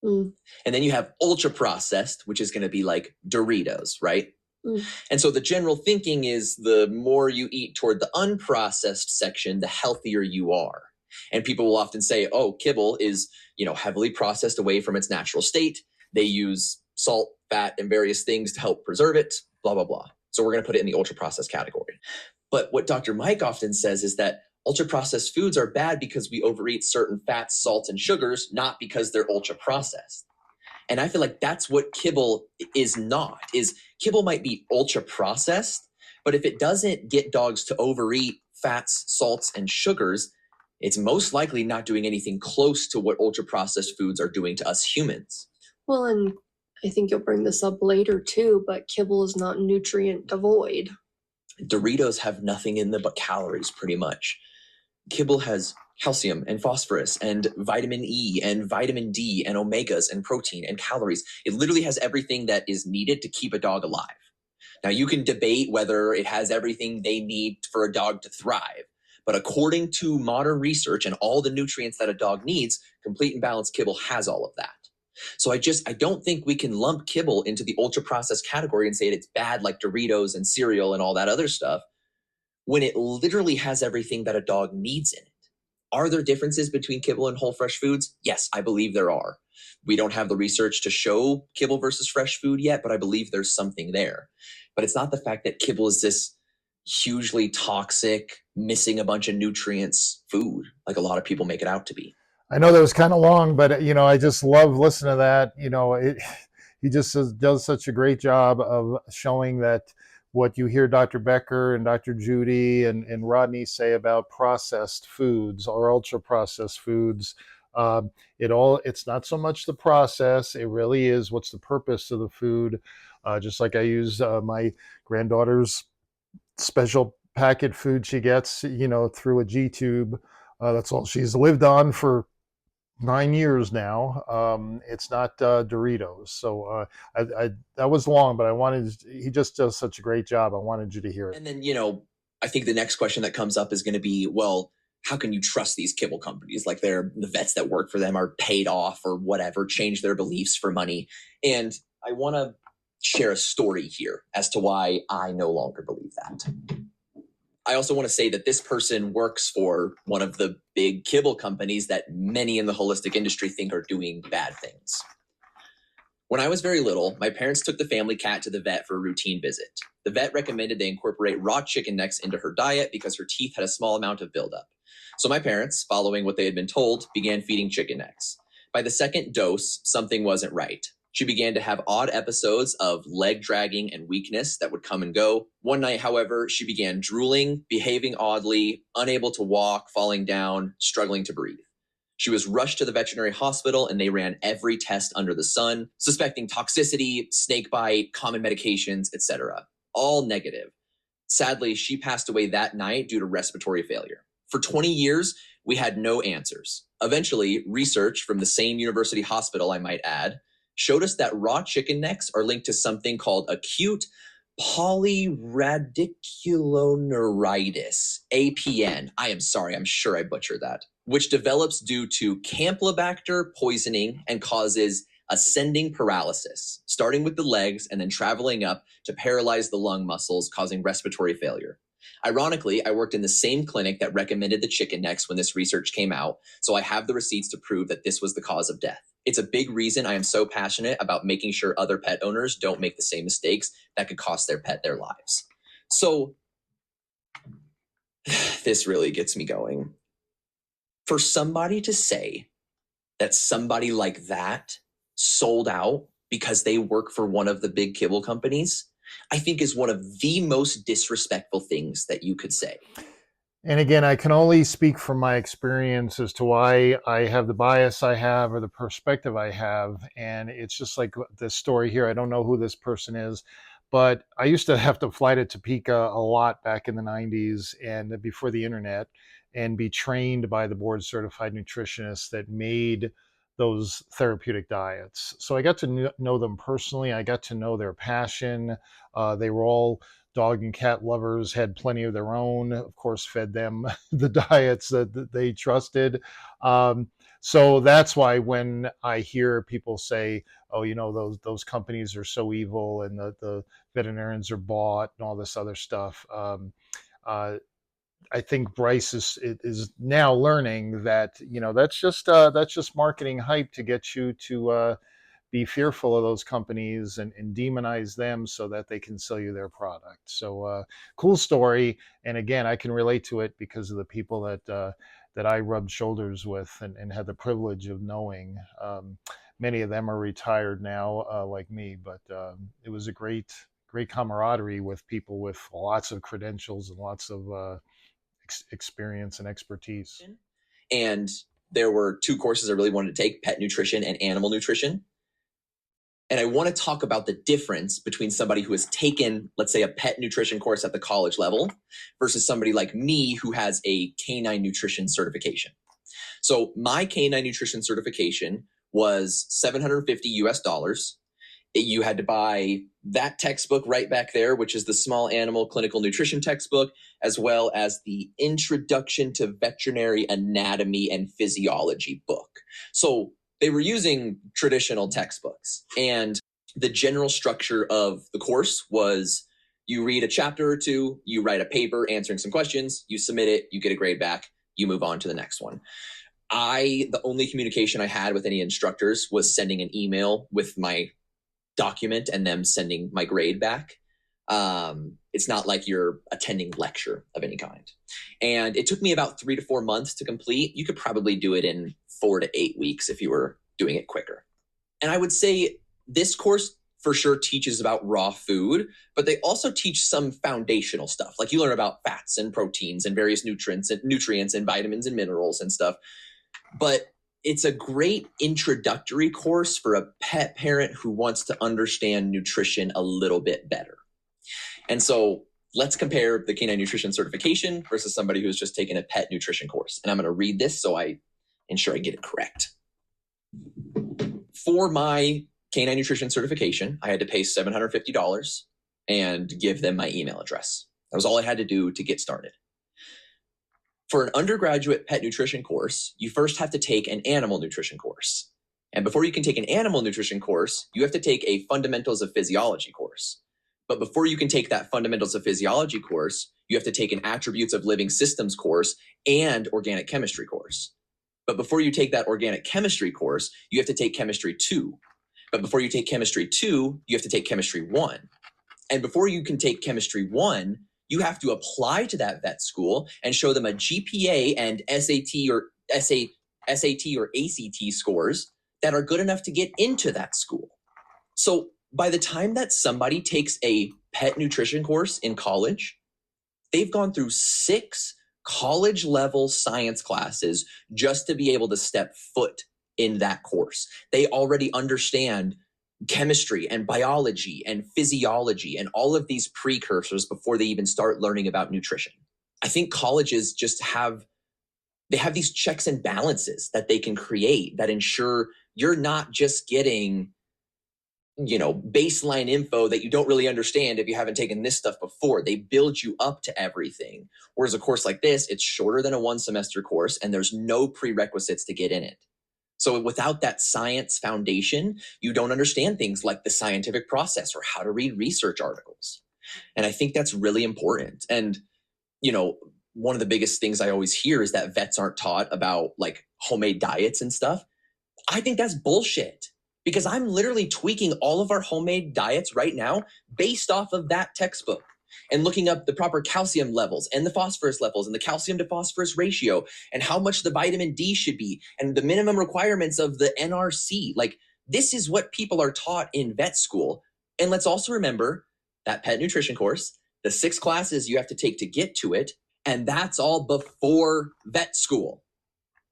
And then you have ultra processed, which is going to be like Doritos, right? And so the general thinking is the more you eat toward the unprocessed section, the healthier you are. And people will often say, oh, kibble is, heavily processed away from its natural state. They use salt, fat, and various things to help preserve it, blah, blah, blah. So we're going to put it in the ultra processed category. But what Dr. Mike often says is that ultra processed foods are bad because we overeat certain fats, salts, and sugars, not because they're ultra processed. And I feel like that's what kibble is not. Is kibble might be ultra processed, but if it doesn't get dogs to overeat fats, salts, and sugars, it's most likely not doing anything close to what ultra processed foods are doing to us humans. Well, and I think you'll bring this up later too, but kibble is not nutrient devoid. Doritos have nothing in them but calories, pretty much. Kibble has calcium and phosphorus and vitamin E and vitamin D and omegas and protein and calories. It literally has everything that is needed to keep a dog alive. Now, you can debate whether it has everything they need for a dog to thrive. But according to modern research and all the nutrients that a dog needs, complete and balanced kibble has all of that. So I don't think we can lump kibble into the ultra processed category and say it's bad like Doritos and cereal and all that other stuff when it literally has everything that a dog needs in it. Are there differences between kibble and whole fresh foods? Yes, I believe there are. We don't have the research to show kibble versus fresh food yet, but I believe there's something there. But it's not the fact that kibble is this hugely toxic, missing a bunch of nutrients food, like a lot of people make it out to be. I know that was kind of long, but I just love listening to that. He just does such a great job of showing that what you hear Dr. Becker and Dr. Judy and Rodney say about processed foods or ultra processed foods. It's not so much the process. It really is what's the purpose of the food. Just like I use my granddaughter's special packet food she gets, through a G tube. That's all she's lived on for 9 years now. It's not Doritos. So that was long, but he just does such a great job. I wanted you to hear it. And then, I think the next question that comes up is going to be, well, how can you trust these kibble companies? Like the vets that work for them are paid off or whatever, change their beliefs for money. And I want to share a story here as to why I no longer believe that. I also want to say that this person works for one of the big kibble companies that many in the holistic industry think are doing bad things. When I was very little, my parents took the family cat to the vet for a routine visit. The vet recommended they incorporate raw chicken necks into her diet because her teeth had a small amount of buildup. So my parents, following what they had been told, began feeding chicken necks. By the second dose, something wasn't right. She began to have odd episodes of leg dragging and weakness that would come and go. One night, however, she began drooling, behaving oddly, unable to walk, falling down, struggling to breathe. She was rushed to the veterinary hospital and they ran every test under the sun, suspecting toxicity, snake bite, common medications, etc. All negative. Sadly, she passed away that night due to respiratory failure. For 20 years, we had no answers. Eventually, research from the same university hospital, I might add, showed us that raw chicken necks are linked to something called acute polyradiculoneuritis, APN. I am sorry, I'm sure I butchered that, which develops due to Campylobacter poisoning and causes ascending paralysis, starting with the legs and then traveling up to paralyze the lung muscles, causing respiratory failure. Ironically, I worked in the same clinic that recommended the chicken necks when this research came out, so I have the receipts to prove that this was the cause of death. It's a big reason I am so passionate about making sure other pet owners don't make the same mistakes that could cost their pet their lives. So this really gets me going. For somebody to say that somebody like that sold out because they work for one of the big kibble companies, I think is one of the most disrespectful things that you could say. And again, I can only speak from my experience as to why I have the bias I have or the perspective I have. And it's just like this story here. I don't know who this person is, but I used to have to fly to Topeka a lot back in the 90s and before the internet and be trained by the board certified nutritionists that made those therapeutic diets. So I got to know them personally. I got to know their passion. They were all dog and cat lovers, had plenty of their own, of course, fed them the diets that they trusted. So that's why when I hear people say, oh, those companies are so evil and the veterinarians are bought and all this other stuff, I think Bryce is now learning that, that's just marketing hype to get you to be fearful of those companies and demonize them so that they can sell you their product. So cool story. And again, I can relate to it because of the people that I rubbed shoulders with and had the privilege of knowing. Many of them are retired now, like me, but it was a great camaraderie with people with lots of credentials and lots of experience and expertise. And there were two courses I really wanted to take, pet nutrition and animal nutrition. And I want to talk about the difference between somebody who has taken, let's say, a pet nutrition course at the college level versus somebody like me who has a canine nutrition certification. So my canine nutrition certification was $750 US. You had to buy that textbook right back there, which is the Small Animal Clinical Nutrition textbook, as well as the Introduction to Veterinary Anatomy and Physiology book. So they were using traditional textbooks. And the general structure of the course was you read a chapter or two, you write a paper answering some questions, you submit it, you get a grade back, you move on to the next one. The only communication I had with any instructors was sending an email with my document and them sending my grade back. It's not like you're attending lecture of any kind. And it took me about 3 to 4 months to complete. You could probably do it in 4 to 8 weeks if you were doing it quicker. And I would say this course for sure teaches about raw food, but they also teach some foundational stuff. Like you learn about fats and proteins and various nutrients and vitamins and minerals and stuff. But it's a great introductory course for a pet parent who wants to understand nutrition a little bit better. And so let's compare the canine nutrition certification versus somebody who's just taken a pet nutrition course. And I'm going to read this so I ensure I get it correct. For my canine nutrition certification, I had to pay $750 and give them my email address. That was all I had to do to get started. For an undergraduate pet nutrition course, you first have to take an animal nutrition course. And before you can take an animal nutrition course, you have to take a Fundamentals of Physiology course. But before you can take that Fundamentals of Physiology course, you have to take an Attributes of Living Systems course and Organic Chemistry course. But before you take that Organic Chemistry course, you have to take Chemistry 2. But before you take Chemistry 2, you have to take Chemistry 1. And before you can take Chemistry 1, you have to apply to that vet school and show them a GPA and SAT or ACT scores that are good enough to get into that school. So by the time that somebody takes a pet nutrition course in college, they've gone through 6 college level science classes just to be able to step foot in that course. They already understand chemistry and biology and physiology and all of these precursors before they even start learning about nutrition. I think colleges just have these checks and balances that they can create that ensure you're not just getting, baseline info that you don't really understand if you haven't taken this stuff before. They build you up to everything. Whereas a course like this, it's shorter than a 1-semester course and there's no prerequisites to get in it. So without that science foundation, you don't understand things like the scientific process or how to read research articles. And I think that's really important. And, one of the biggest things I always hear is that vets aren't taught about like homemade diets and stuff. I think that's bullshit because I'm literally tweaking all of our homemade diets right now based off of that textbook and looking up the proper calcium levels and the phosphorus levels and the calcium to phosphorus ratio and how much the vitamin D should be and the minimum requirements of the NRC. Like this is what people are taught in vet school. And let's also remember that pet nutrition course, the 6 classes you have to take to get to it. And that's all before vet school.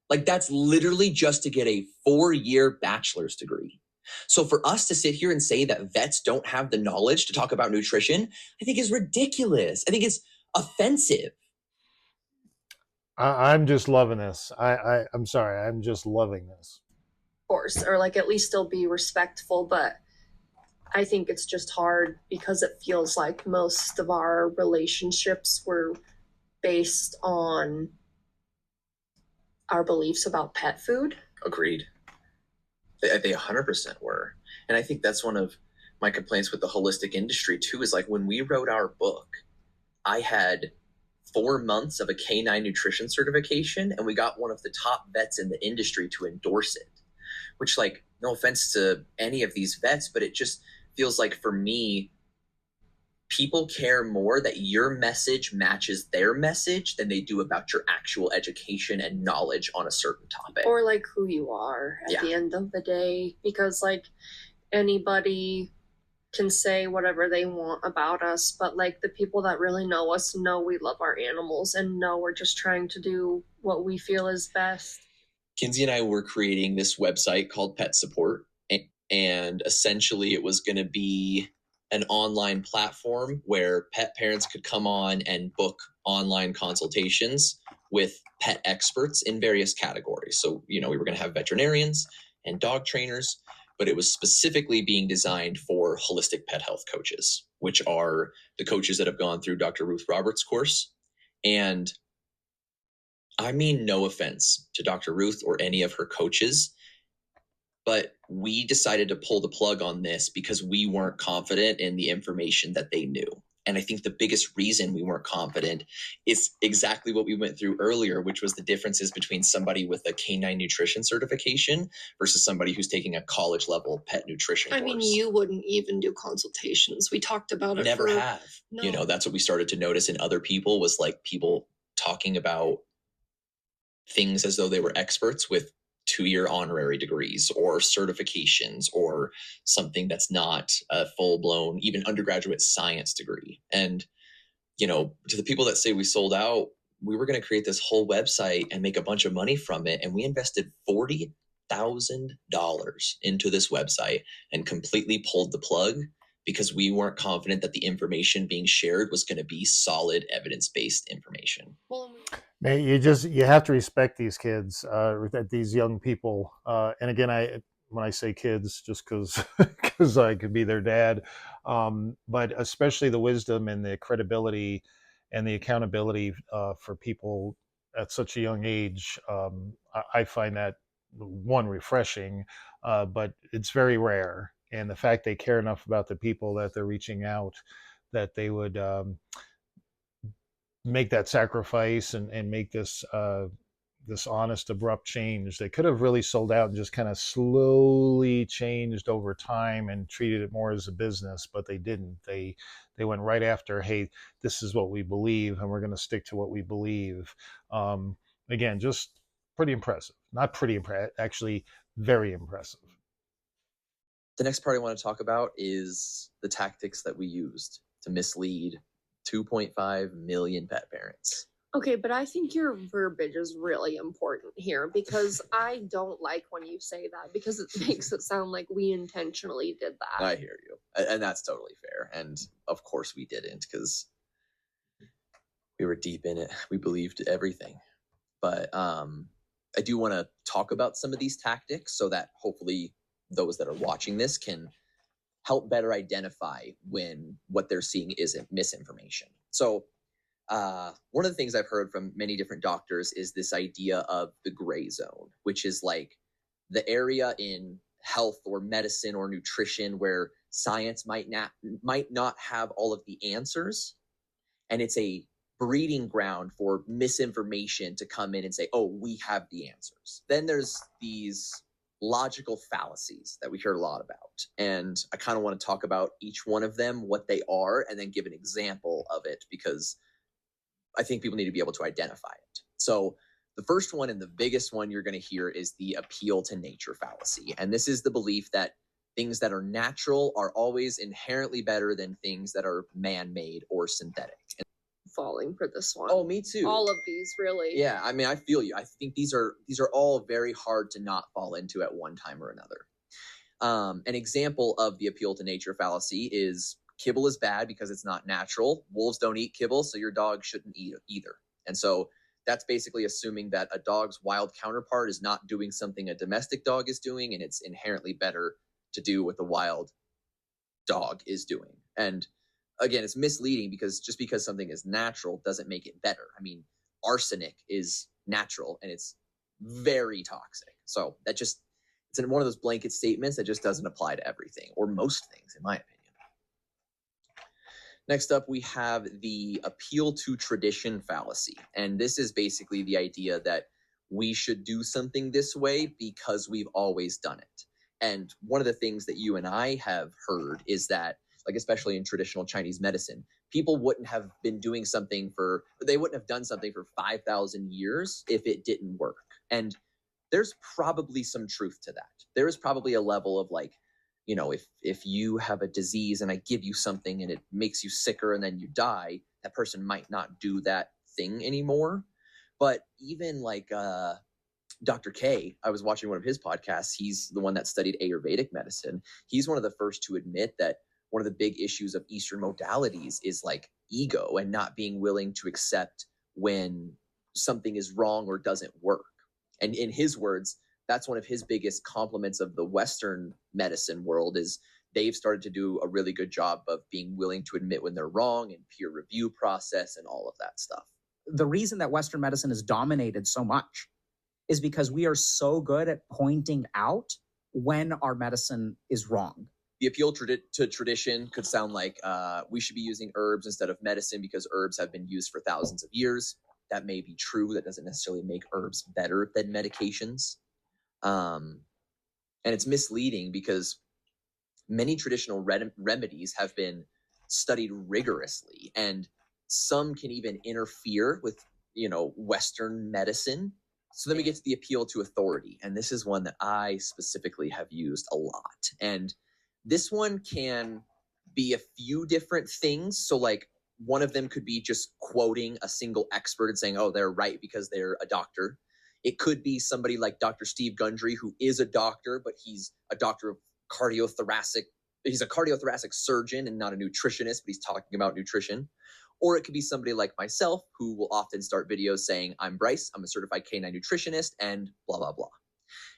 Like that's literally just to get a 4-year bachelor's degree. So for us to sit here and say that vets don't have the knowledge to talk about nutrition, I think is ridiculous. I think it's offensive. I'm just loving this. I'm sorry. I'm just loving this. Of course, or like at least still be respectful, but I think it's just hard because it feels like most of our relationships were based on our beliefs about pet food. Agreed. They 100% were. And I think that's one of my complaints with the holistic industry too, is like when we wrote our book, I had 4 months of a canine nutrition certification and we got one of the top vets in the industry to endorse it, which like, no offense to any of these vets, but it just feels like for me, people care more that your message matches their message than they do about your actual education and knowledge on a certain topic. Or like who you are at the end of the day. Because like anybody can say whatever they want about us, but like the people that really know us know we love our animals and know we're just trying to do what we feel is best. Kinsey and I were creating this website called Pet Support. And essentially it was going to be an online platform where pet parents could come on and book online consultations with pet experts in various categories. So, we were going to have veterinarians and dog trainers, but it was specifically being designed for holistic pet health coaches, which are the coaches that have gone through Dr. Ruth Roberts' course. And I mean, no offense to Dr. Ruth or any of her coaches, but we decided to pull the plug on this because we weren't confident in the information that they knew. And I think the biggest reason we weren't confident is exactly what we went through earlier, which was the differences between somebody with a canine nutrition certification versus somebody who's taking a college level pet nutrition course. I mean, you wouldn't even do consultations. We talked about it. Never have. No. That's what we started to notice in other people, was like people talking about things as though they were experts with 2-year honorary degrees or certifications or something that's not a full-blown, even undergraduate science degree. And, to the people that say we sold out, we were going to create this whole website and make a bunch of money from it. And we invested $40,000 into this website and completely pulled the plug because we weren't confident that the information being shared was going to be solid evidence-based information. Man, you have to respect these kids, these young people. And again, when I say kids, just because I could be their dad, but especially the wisdom and the credibility and the accountability for people at such a young age. I find that, one, refreshing, but it's very rare. And the fact they care enough about the people that they're reaching out, that they would make that sacrifice and make this this honest, abrupt change. They could have really sold out and just kind of slowly changed over time and treated it more as a business, but they didn't. They went right after, hey, this is what we believe, and we're going to stick to what we believe. Again, just pretty impressive. Not pretty impressive, actually very impressive. The next part I want to talk about is the tactics that we used to mislead 2.5 million pet parents. Okay, but I think your verbiage is really important here, because I don't like when you say that, because it makes it sound like we intentionally did that. I hear you. And that's totally fair. And of course we didn't, because we were deep in it. We believed everything. But I do want to talk about some of these tactics so that hopefully those that are watching this can help better identify when what they're seeing isn't misinformation. So one of the things I've heard from many different doctors is this idea of the gray zone, which is like the area in health or medicine or nutrition where science might not have all of the answers. And it's a breeding ground for misinformation to come in and say, oh, we have the answers. Then there's these logical fallacies that we hear a lot about. And I kind of want to talk about each one of them, what they are, and then give an example of it, because I think people need to be able to identify it. So the first one and the biggest one you're going to hear is the appeal to nature fallacy. And this is the belief that things that are natural are always inherently better than things that are man-made or synthetic. Falling for this one. Oh, me too. All of these, really. Yeah, I mean, I feel you. I think these are all very hard to not fall into at one time or another. An example of the appeal to nature fallacy is kibble is bad because it's not natural. Wolves don't eat kibble, so your dog shouldn't eat it either. And so that's basically assuming that a dog's wild counterpart is not doing something a domestic dog is doing, and it's inherently better to do what the wild dog is doing. And again, it's misleading, because just because something is natural doesn't make it better. I mean, arsenic is natural and it's very toxic. So that it's in one of those blanket statements that just doesn't apply to everything, or most things, in my opinion. Next up, we have the appeal to tradition fallacy. And this is basically the idea that we should do something this way because we've always done it. And one of the things that you and I have heard is that, like, especially in traditional Chinese medicine, people wouldn't have done something for 5,000 years if it didn't work. And there's probably some truth to that. There is probably a level of, like, if you have a disease and I give you something and it makes you sicker and then you die, that person might not do that thing anymore. But even like Dr. K, I was watching one of his podcasts. He's the one that studied Ayurvedic medicine. He's one of the first to admit that one of the big issues of Eastern modalities is like ego and not being willing to accept when something is wrong or doesn't work. And in his words, that's one of his biggest compliments of the Western medicine world is they've started to do a really good job of being willing to admit when they're wrong and peer review process and all of that stuff. The reason that Western medicine is dominated so much is because we are so good at pointing out when our medicine is wrong. The appeal to tradition could sound like we should be using herbs instead of medicine because herbs have been used for thousands of years. That may be true. That doesn't necessarily make herbs better than medications. And it's misleading because many traditional remedies have been studied rigorously, and some can even interfere with, Western medicine. So then we get to the appeal to authority, and this is one that I specifically have used a lot. And this one can be a few different things. So like one of them could be just quoting a single expert and saying, oh, they're right because they're a doctor. It could be somebody like Dr. Steve Gundry, who is a doctor, but he's a doctor of cardiothoracic. He's a cardiothoracic surgeon and not a nutritionist, but he's talking about nutrition. Or it could be somebody like myself who will often start videos saying, I'm Bryce, I'm a certified canine nutritionist, and blah, blah, blah.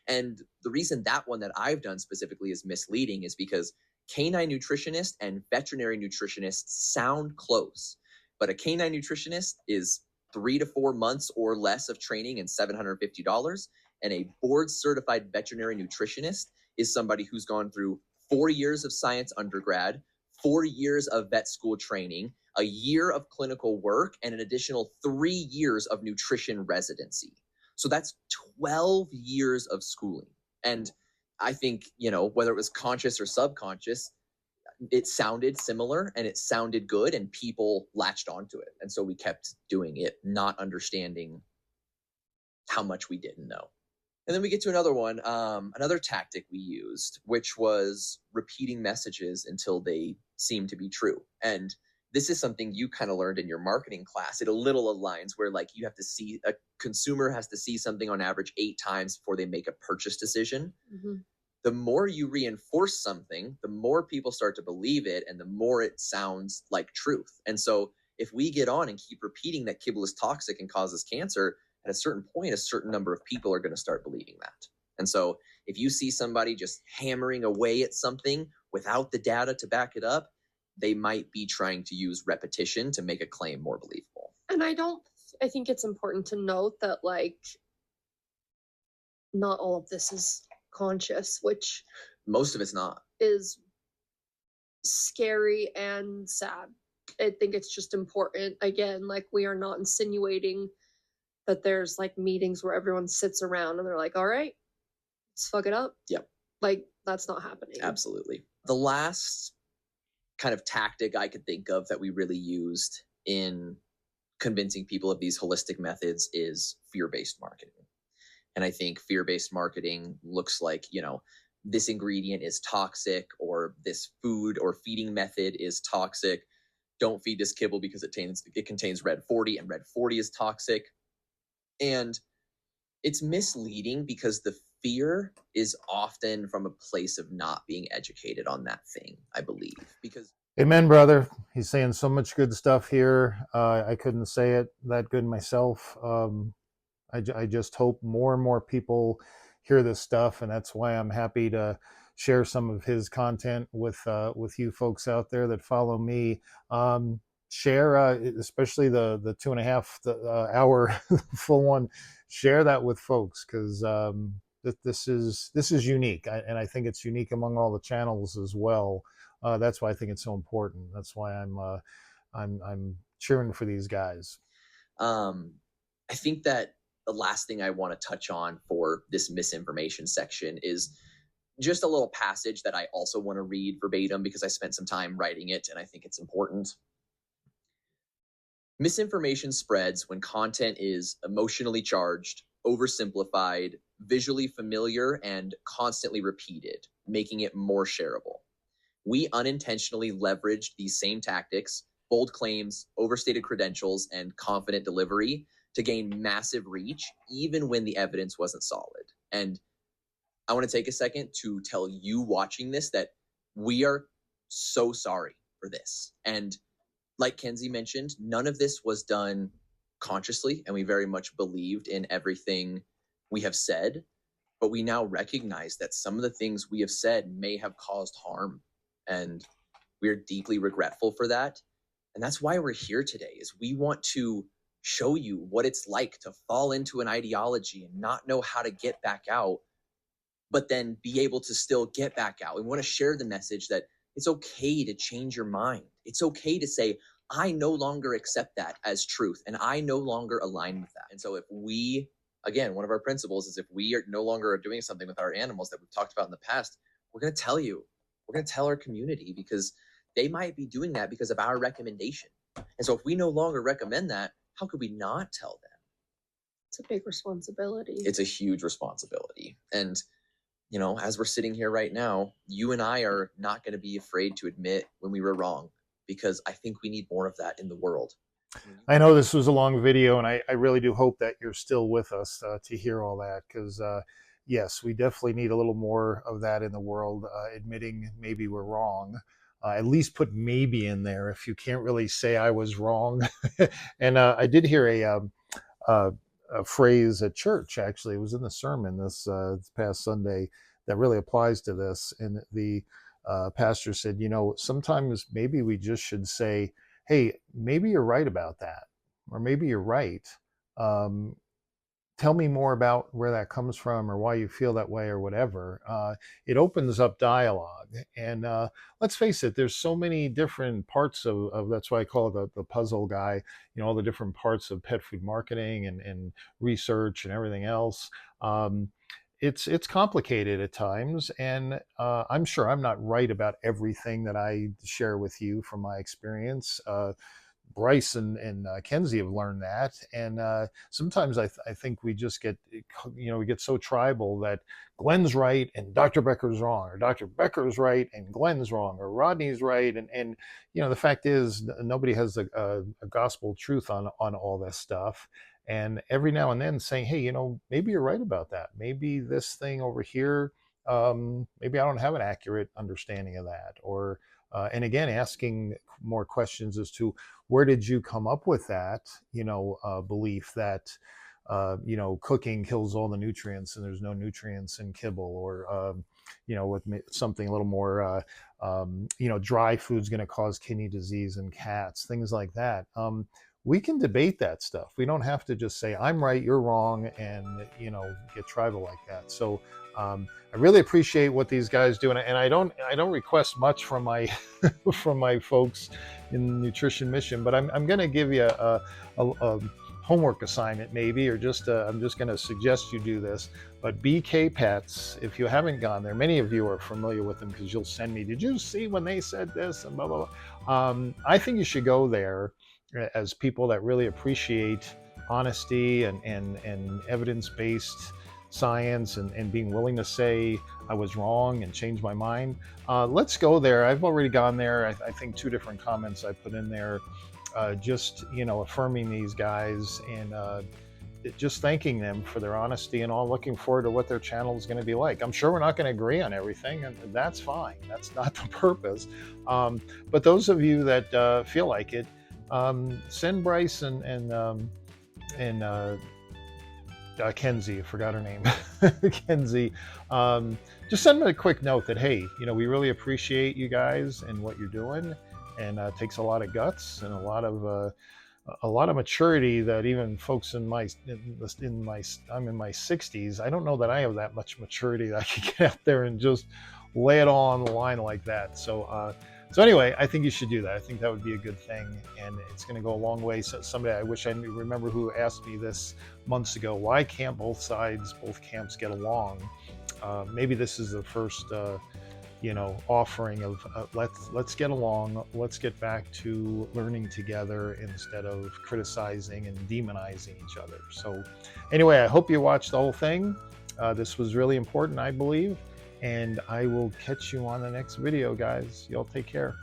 And the reason that one that I've done specifically is misleading is because canine nutritionist and veterinary nutritionist sound close, but a canine nutritionist is 3 to 4 months or less of training and $750. And a board certified veterinary nutritionist is somebody who's gone through 4 years of science undergrad, 4 years of vet school training, a year of clinical work, and an additional 3 years of nutrition residency. So that's 12 years of schooling. And I think, whether it was conscious or subconscious, it sounded similar and it sounded good and people latched onto it. And so we kept doing it, not understanding how much we didn't know. And then we get to another one, another tactic we used, which was repeating messages until they seem to be true. And this is something you kind of learned in your marketing class. It a little aligns where like you have to see, a consumer has to see something on average 8 times before they make a purchase decision. Mm-hmm. The more you reinforce something, the more people start to believe it and the more it sounds like truth. And so if we get on and keep repeating that kibble is toxic and causes cancer, at a certain point, a certain number of people are going to start believing that. And so if you see somebody just hammering away at something without the data to back it up, they might be trying to use repetition to make a claim more believable. And I think it's important to note that like not all of this is conscious, which most of it's not, is scary and sad. I think it's just important. Again, like we are not insinuating that there's like meetings where everyone sits around and they're like, all right, let's fuck it up. Yep. Like that's not happening. Absolutely. The last kind of tactic I could think of that we really used in convincing people of these holistic methods is fear-based marketing. And I think fear-based marketing looks like, this ingredient is toxic, or this food or feeding method is toxic. Don't feed this kibble because it contains red 40 and red 40 is toxic. And it's misleading because the fear is often from a place of not being educated on that thing, I believe. Because Amen, brother. He's saying so much good stuff here. I couldn't say it that good myself. I just hope more and more people hear this stuff, and that's why I'm happy to share some of his content with you folks out there that follow me. Share, especially the 2.5 hour full one. Share that with folks because this is unique, and I think it's unique among all the channels as well. That's why I think it's so important. That's why I'm cheering for these guys. I think that the last thing I want to touch on for this misinformation section is just a little passage that I also want to read verbatim because I spent some time writing it and I think it's important. Misinformation spreads when content is emotionally charged, oversimplified, visually familiar, and constantly repeated, making it more shareable. We unintentionally leveraged these same tactics, bold claims, overstated credentials, and confident delivery to gain massive reach, even when the evidence wasn't solid. And I want to take a second to tell you watching this that we are so sorry for this. And like Kenzie mentioned, none of this was done consciously, and we very much believed in everything we have said. But we now recognize that some of the things we have said may have caused harm, and we're deeply regretful for that. And that's why we're here today, is we want to show you what it's like to fall into an ideology and not know how to get back out, but then be able to still get back out. We want to share the message that it's okay to change your mind. It's okay to say, I no longer accept that as truth, and I no longer align with that. And so if we, again, one of our principles is if we are no longer doing something with our animals that we've talked about in the past, we're going to tell you. We're going to tell our community, because they might be doing that because of our recommendation. And so if we no longer recommend that, how could we not tell them? It's a big responsibility. It's a huge responsibility. And, you know, as we're sitting here right now, you and I are not going to be afraid to admit when we were wrong, because I think we need more of that in the world. I know this was a long video, and I really do hope that you're still with us to hear all that, because yes, we definitely need a little more of that in the world, admitting maybe we're wrong. At least put maybe in there if you can't really say I was wrong. And I did hear a phrase at church, actually. It was in the sermon this past Sunday that really applies to this. And the pastor said, you know, sometimes maybe we just should say, hey, maybe you're right about that, or maybe you're right. Tell me more about where that comes from, or why you feel that way, or whatever. It opens up dialogue. And let's face it, there's so many different parts of that's why I call it the puzzle guy, you know, all the different parts of pet food marketing and research and everything else. It's complicated at times, and I'm sure I'm not right about everything that I share with you from my experience. Bryce and Kenzie have learned that, and sometimes I think we just get, you know, we get so tribal that Glenn's right and Dr. Becker's wrong, or Dr. Becker's right and Glenn's wrong, or Rodney's right, and you know, the fact is nobody has a gospel truth on all this stuff. And every now and then saying, hey, you know, maybe you're right about that. Maybe this thing over here, maybe I don't have an accurate understanding of that. Or, and again, asking more questions as to where did you come up with that, you know, belief that, you know, cooking kills all the nutrients and there's no nutrients in kibble, or, you know, with something a little more, you know, dry food's going to cause kidney disease in cats, things like that. We can debate that stuff. We don't have to just say, I'm right, you're wrong, and, you know, get tribal like that. So I really appreciate what these guys do. And I don't request much from my, from my folks in Nutrition Mission, but I'm going to give you a homework assignment maybe, or just, I'm just going to suggest you do this. But BK Pets, if you haven't gone there, many of you are familiar with them because you'll send me, did you see when they said this, and blah, blah, blah. I think you should go there as people that really appreciate honesty and evidence-based science, and being willing to say I was wrong and change my mind. Let's go there. I've already gone there. I think 2 different comments I put in there, just, you know, affirming these guys and just thanking them for their honesty, and all, looking forward to what their channel is going to be like. I'm sure we're not going to agree on everything, and that's fine. That's not the purpose. But those of you that feel like it, send Bryce and Kenzie, I forgot her name, Kenzie, just send them a quick note that, hey, you know, we really appreciate you guys and what you're doing, and it takes a lot of guts and a lot of maturity that even folks I'm in my 60s, I don't know that I have that much maturity that I can get out there and just lay it all on the line like that. So anyway, I think you should do that. I think that would be a good thing, and it's going to go a long way. So somebody, I wish I remember who asked me this months ago, why can't both camps get along? Maybe this is the first, you know, offering of let's get along. Let's get back to learning together instead of criticizing and demonizing each other. So anyway, I hope you watched the whole thing. This was really important, I believe. And I will catch you on the next video, guys. Y'all take care.